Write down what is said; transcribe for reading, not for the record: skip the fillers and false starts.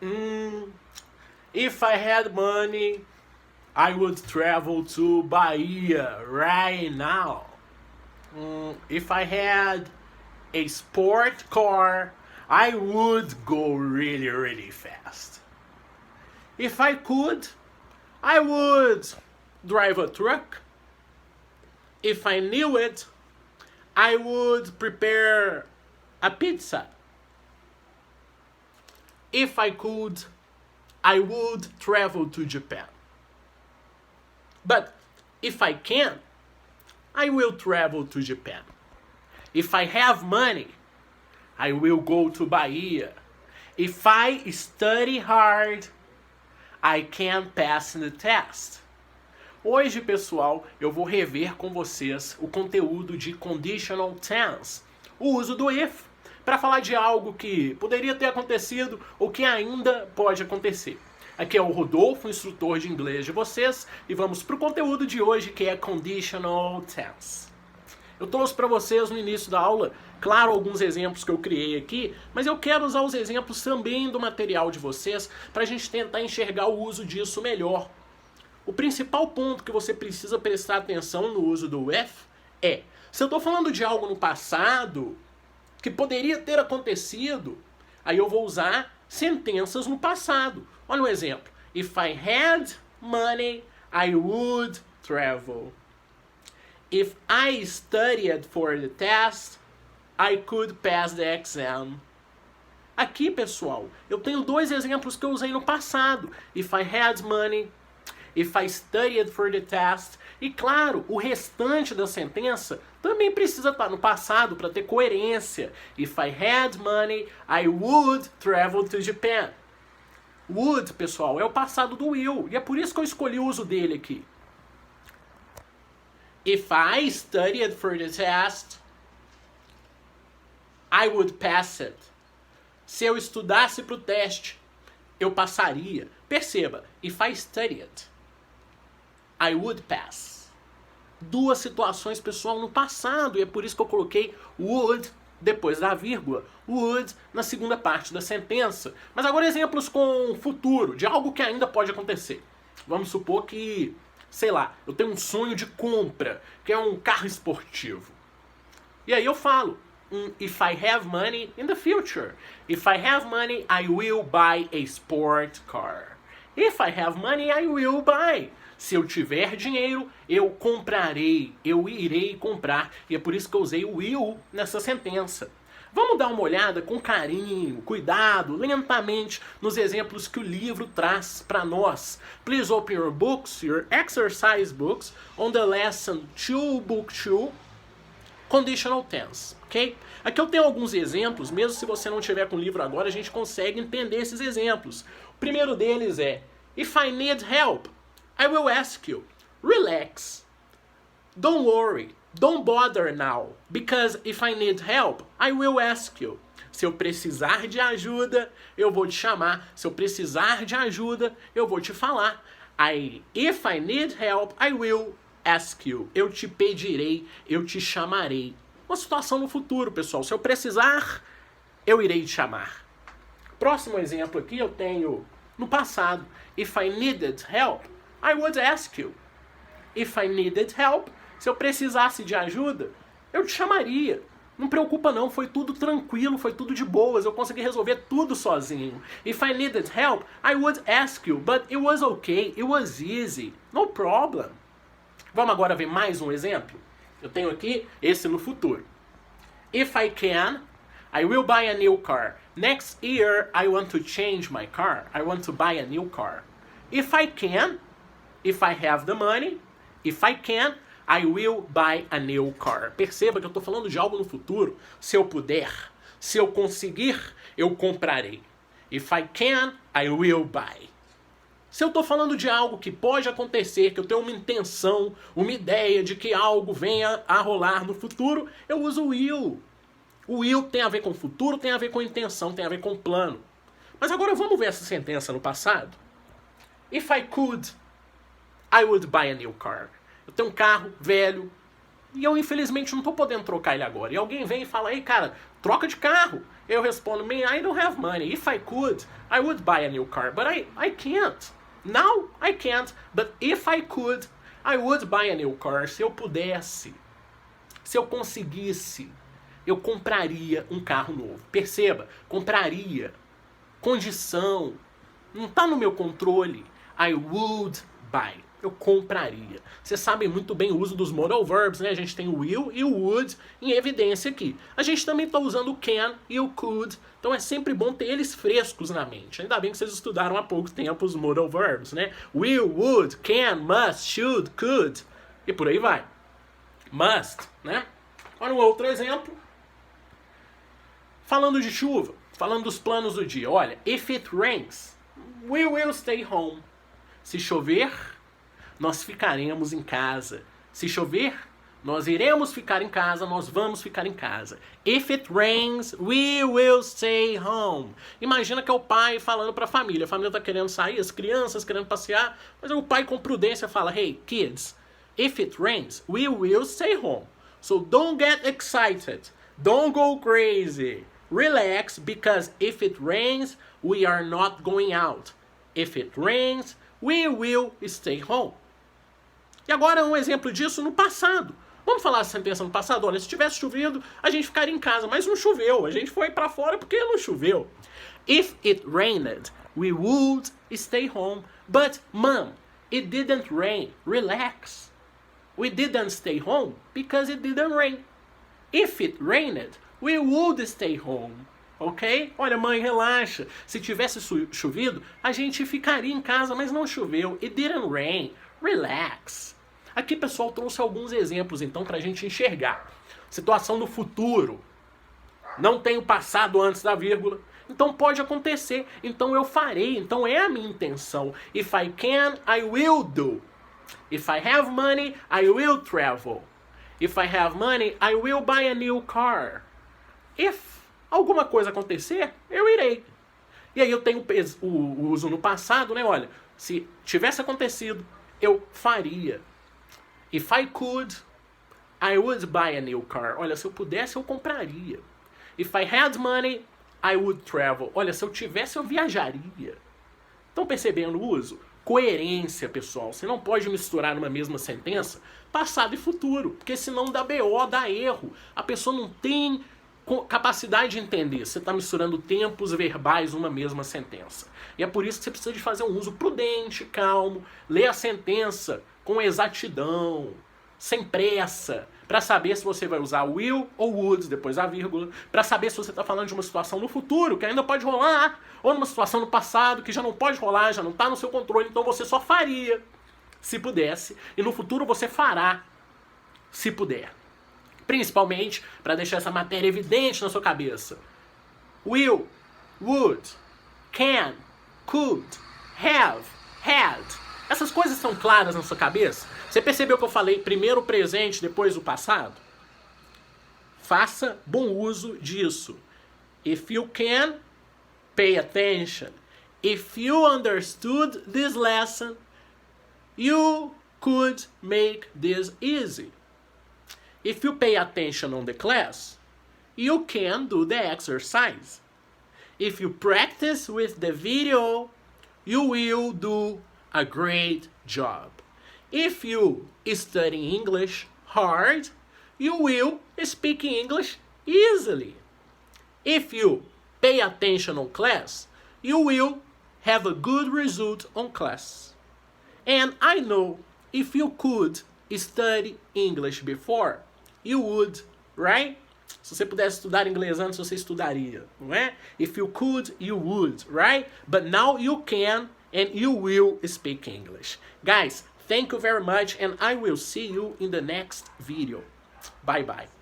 If I had money, I would travel to Bahia right now. If I had a sport car, I would go really, really fast. If I could, I would drive a truck. If I knew it, I would prepare a pizza. If I could, I would travel to Japan. But if I can, I will travel to Japan. If I have money, I will go to Bahia. If I study hard, I can pass the test. Hoje, pessoal, eu vou rever com vocês o conteúdo de conditional tense, o uso do if, para falar de algo que poderia ter acontecido ou que ainda pode acontecer. Aqui é o Rodolfo, instrutor de inglês de vocês, e vamos para o conteúdo de hoje, que é conditional tense. Eu trouxe para vocês no início da aula, claro, alguns exemplos que eu criei aqui, mas eu quero usar os exemplos também do material de vocês para a gente tentar enxergar o uso disso melhor. O principal ponto que você precisa prestar atenção no uso do if é, se eu estou falando de algo no passado que poderia ter acontecido, aí eu vou usar sentenças no passado. Olha um exemplo. If I had money, I would travel. If I studied for the test, I could pass the exam. Aqui, pessoal, eu tenho dois exemplos que eu usei no passado. If I had money, if I studied for the test. E claro, o restante da sentença também precisa estar no passado para ter coerência. If I had money, I would travel to Japan. Would, pessoal, é o passado do will. E é por isso que eu escolhi o uso dele aqui. If I studied for the test, I would pass it. Se eu estudasse para o teste, eu passaria. Perceba, if I studied, I would pass. Duas situações, pessoal, no passado. E é por isso que eu coloquei would depois da vírgula. Would na segunda parte da sentença. Mas agora exemplos com futuro, de algo que ainda pode acontecer. Vamos supor que, sei lá, eu tenho um sonho de compra, que é um carro esportivo. E aí eu falo, if I have money in the future. If I have money, I will buy a sport car. If I have money, I will buy. Se eu tiver dinheiro, eu comprarei, eu irei comprar. E é por isso que eu usei o will nessa sentença. Vamos dar uma olhada com carinho, cuidado, lentamente, nos exemplos que o livro traz para nós. Please open your books, your exercise books, on the lesson 2, book 2, conditional tense, ok? Aqui eu tenho alguns exemplos, mesmo se você não tiver com o livro agora, a gente consegue entender esses exemplos. O primeiro deles é, if I need help, I will ask you. Relax. Don't worry. Don't bother now. Because if I need help, I will ask you. Se eu precisar de ajuda, eu vou te chamar. Se eu precisar de ajuda, eu vou te falar. If I need help, I will ask you. Eu te pedirei, eu te chamarei. Uma situação no futuro, pessoal. Se eu precisar, eu irei te chamar. Próximo exemplo aqui eu tenho no passado. If I needed help, I would ask you. If I needed help, se eu precisasse de ajuda, eu te chamaria. Não preocupa não, foi tudo tranquilo, foi tudo de boas, eu consegui resolver tudo sozinho. If I needed help, I would ask you, but it was okay, it was easy, no problem. Vamos agora ver mais um exemplo? Eu tenho aqui esse no futuro. If I can, I will buy a new car. Next year, I want to change my car. I want to buy a new car. If I can, if I have the money, if I can, I will buy a new car. Perceba que eu estou falando de algo no futuro. Se eu puder, se eu conseguir, eu comprarei. If I can, I will buy. Se eu estou falando de algo que pode acontecer, que eu tenho uma intenção, uma ideia de que algo venha a rolar no futuro, eu uso o will. O will tem a ver com futuro, tem a ver com intenção, tem a ver com plano. Mas agora vamos ver essa sentença no passado. If I could, I would buy a new car. Eu tenho um carro velho, E eu, infelizmente, não tô podendo trocar ele agora. E alguém vem e fala, ei, cara, troca de carro. Eu respondo, man, I don't have money. If I could, I would buy a new car. But I can't. Now, I can't. But if I could, I would buy a new car. Se eu pudesse, se eu conseguisse, eu compraria um carro novo. Perceba, compraria. Condição. Não tá no meu controle. I would buy. Eu compraria. Vocês sabem muito bem o uso dos modal verbs, né? A gente tem o will e o would em evidência aqui. A gente também está usando o can e o could. Então é sempre bom ter eles frescos na mente. Ainda bem que vocês estudaram há pouco tempo os modal verbs, né? Will, would, can, must, should, could. E por aí vai. Must, né? Olha um outro exemplo. Falando de chuva, falando dos planos do dia. Olha, if it rains, we will stay home. Se chover, nós ficaremos em casa. Se chover, nós iremos ficar em casa, nós vamos ficar em casa. If it rains, we will stay home. Imagina que é o pai falando para a família está querendo sair, as crianças querendo passear, mas o pai com prudência fala, hey, kids, if it rains, we will stay home. So don't get excited. Don't go crazy. Relax, because if it rains, we are not going out. If it rains, we will stay home. E agora um exemplo disso no passado. Vamos falar essa sentença no passado? Olha, se tivesse chovido, a gente ficaria em casa, mas não choveu. A gente foi para fora porque não choveu. If it rained, we would stay home. But, Mom, it didn't rain. Relax. We didn't stay home because it didn't rain. If it rained, we would stay home. Ok? Olha, mãe, relaxa. Se tivesse chovido, a gente ficaria em casa, mas não choveu. It didn't rain. Relax. Aqui, pessoal, trouxe alguns exemplos, então, para a gente enxergar. Situação do futuro. Não tem o passado antes da vírgula. Então, pode acontecer. Então, eu farei. Então, é a minha intenção. If I can, I will do. If I have money, I will travel. If I have money, I will buy a new car. If alguma coisa acontecer, eu irei. E aí eu tenho o uso no passado, né? Olha, se tivesse acontecido, eu faria. If I could, I would buy a new car. Olha, se eu pudesse, eu compraria. If I had money, I would travel. Olha, se eu tivesse, eu viajaria. Estão percebendo o uso? Coerência, pessoal. Você não pode misturar numa mesma sentença passado e futuro, porque senão dá BO, dá erro. A pessoa não tem capacidade de entender. Você está misturando tempos verbais numa mesma sentença. E é por isso que você precisa de fazer um uso prudente, calmo, ler a sentença com exatidão, sem pressa, para saber se você vai usar will ou would depois da vírgula, para saber se você está falando de uma situação no futuro, que ainda pode rolar, ou numa situação no passado, que já não pode rolar, já não está no seu controle, então você só faria, se pudesse, e no futuro você fará, se puder. Principalmente para deixar essa matéria evidente na sua cabeça. Will, would, can, could, have, had. Essas coisas estão claras na sua cabeça? Você percebeu que eu falei primeiro o presente, depois o passado? Faça bom uso disso. If you can, pay attention. If you understood this lesson, you could make this easy. If you pay attention on the class, you can do the exercise. If you practice with the video, you will do a great job. If you study English hard, you will speak English easily. If you pay attention on class, you will have a good result on class. And I know if you could study English before, you would, right? Se você pudesse estudar inglês antes, você estudaria, não é? If you could, you would, right? But now you can and you will speak English. Guys, thank you very much and I will see you in the next video. Bye bye.